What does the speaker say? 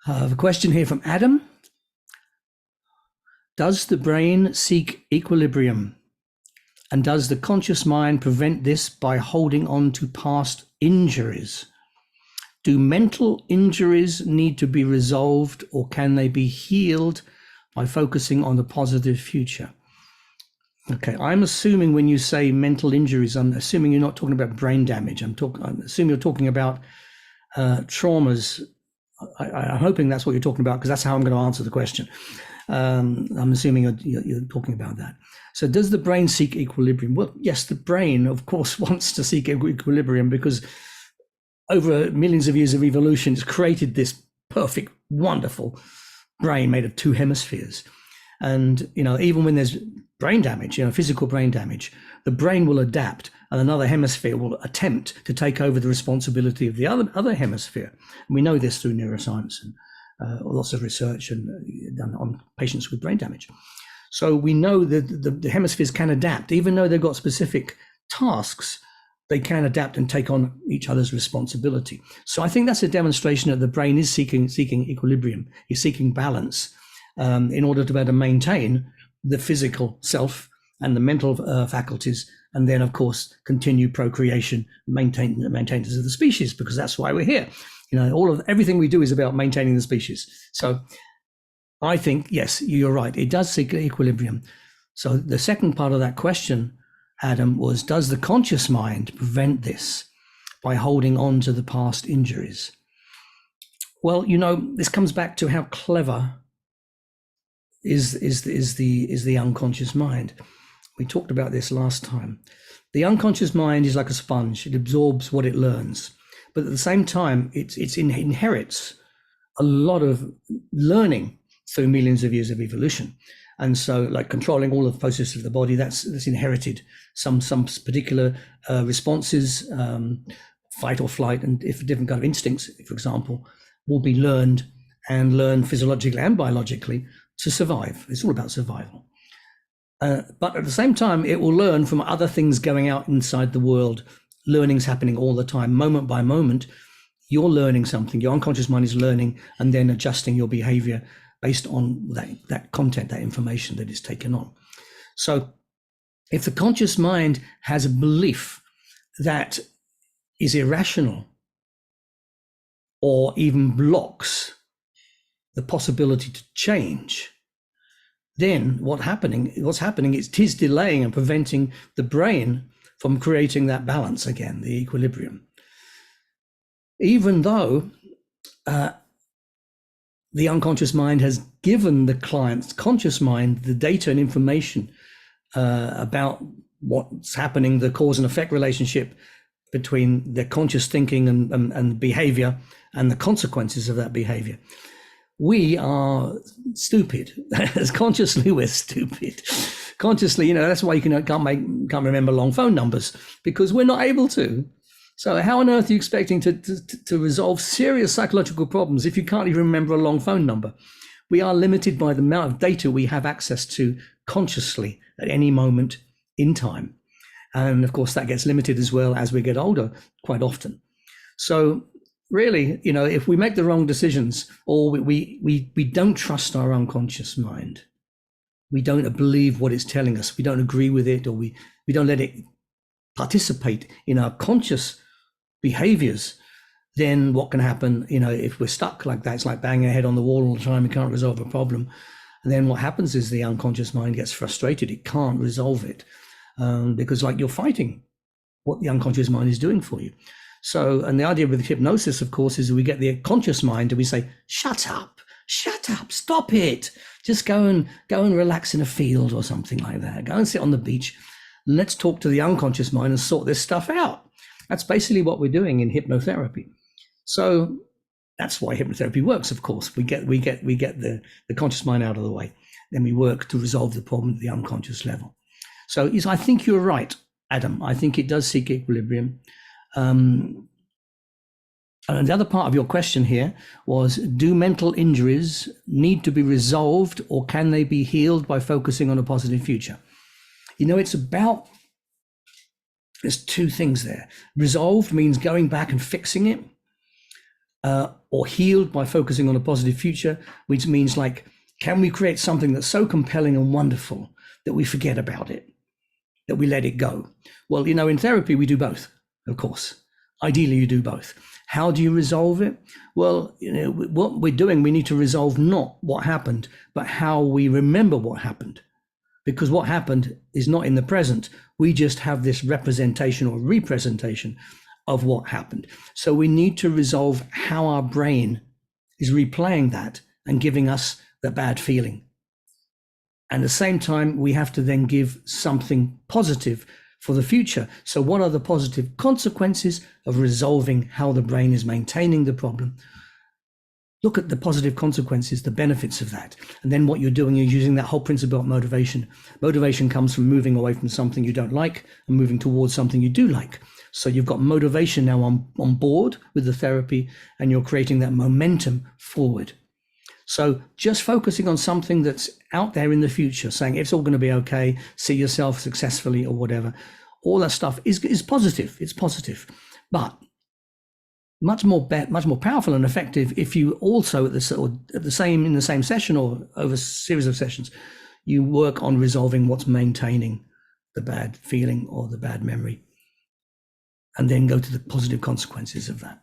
I have a question here from Adam. Does the brain seek equilibrium? And does the conscious mind prevent this by holding on to past injuries? Do mental injuries need to be resolved, or can they be healed by focusing on the positive future? Okay, I'm assuming when you say mental injuries, I'm assuming you're not talking about brain damage. I'm assuming you're talking about traumas. I'm hoping that's what you're talking about, because that's how I'm going to answer the question. I'm assuming you're talking about that. So does the brain seek equilibrium? Well, yes, the brain, of course, wants to seek equilibrium, because over millions of years of evolution, it's created this perfect, wonderful brain made of two hemispheres. And, even when there's brain damage, physical brain damage, the brain will adapt and another hemisphere will attempt to take over the responsibility of the other hemisphere. And we know this through neuroscience and lots of research and done on patients with brain damage. So we know that the hemispheres can adapt, even though they've got specific tasks. They can adapt and take on each other's responsibility. So I think that's a demonstration that the brain is seeking equilibrium, is seeking balance in order to be able to maintain the physical self and the mental faculties, and then, of course, continue procreation, maintenance of the species, because that's why we're here. Everything we do is about maintaining the species. So I think, yes, you're right. It does seek equilibrium. So the second part of that question, Adam, was, does the conscious mind prevent this by holding on to the past injuries? Well, this comes back to how clever is the unconscious mind. We talked about this last time. The unconscious mind is like a sponge. It absorbs what it learns, but at the same time, it inherits a lot of learning through millions of years of evolution. And so, like controlling all of the processes of the body, that's inherited. Some particular responses, fight or flight, and if different kind of instincts, for example, will be learned physiologically and biologically to survive. It's all about survival. But at the same time, it will learn from other things going out inside the world. Learning's happening all the time, moment by moment. You're learning something. Your unconscious mind is learning and then adjusting your behavior based on that content, that information that is taken on. So if the conscious mind has a belief that is irrational or even blocks the possibility to change, then what's happening is it is delaying and preventing the brain from creating that balance again, the equilibrium. Even though the unconscious mind has given the client's conscious mind the data and information about what's happening, the cause and effect relationship between their conscious thinking and behavior and the consequences of that behavior. We are stupid. As consciously, we're stupid. Consciously, that's why you can't remember long phone numbers, because we're not able to. So how on earth are you expecting to resolve serious psychological problems if you can't even remember a long phone number? We are limited by the amount of data we have access to consciously at any moment in time. And of course, that gets limited as well as we get older quite often. So really, if we make the wrong decisions, or we don't trust our unconscious mind, we don't believe what it's telling us, we don't agree with it, or we don't let it participate in our conscious behaviors, then what can happen, if we're stuck like that, it's like banging our head on the wall all the time, we can't resolve a problem. And then what happens is the unconscious mind gets frustrated, it can't resolve it, because like you're fighting what the unconscious mind is doing for you. So, and the idea with hypnosis, of course, is we get the conscious mind and we say, shut up, stop it. Just go and relax in a field or something like that. Go and sit on the beach. Let's talk to the unconscious mind and sort this stuff out. That's basically what we're doing in hypnotherapy. So that's why hypnotherapy works, of course. We get the conscious mind out of the way. Then we work to resolve the problem at the unconscious level. So I think you're right, Adam. I think it does seek equilibrium. And the other part of your question here was, do mental injuries need to be resolved, or can they be healed by focusing on a positive future? There's two things there. Resolved means going back and fixing it. or healed by focusing on a positive future, which means like, can we create something that's so compelling and wonderful that we forget about it, that we let it go? Well, in therapy, we do both, of course. Ideally, you do both. How do you resolve it? Well, what we're doing, we need to resolve not what happened, but how we remember what happened. Because what happened is not in the present. We just have this representation or representation of what happened. So we need to resolve how our brain is replaying that and giving us the bad feeling. And at the same time, we have to then give something positive for the future. So what are the positive consequences of resolving how the brain is maintaining the problem? Look at the positive consequences, the benefits of that. And then what you're doing, you're using that whole principle of motivation. Motivation comes from moving away from something you don't like and moving towards something you do like. So you've got motivation now on board with the therapy, and you're creating that momentum forward. So just focusing on something that's out there in the future, saying it's all going to be okay, see yourself successfully or whatever, all that stuff is positive. It's positive, but much more powerful and effective if you also in the same session or over a series of sessions, you work on resolving what's maintaining the bad feeling or the bad memory, and then go to the positive consequences of that.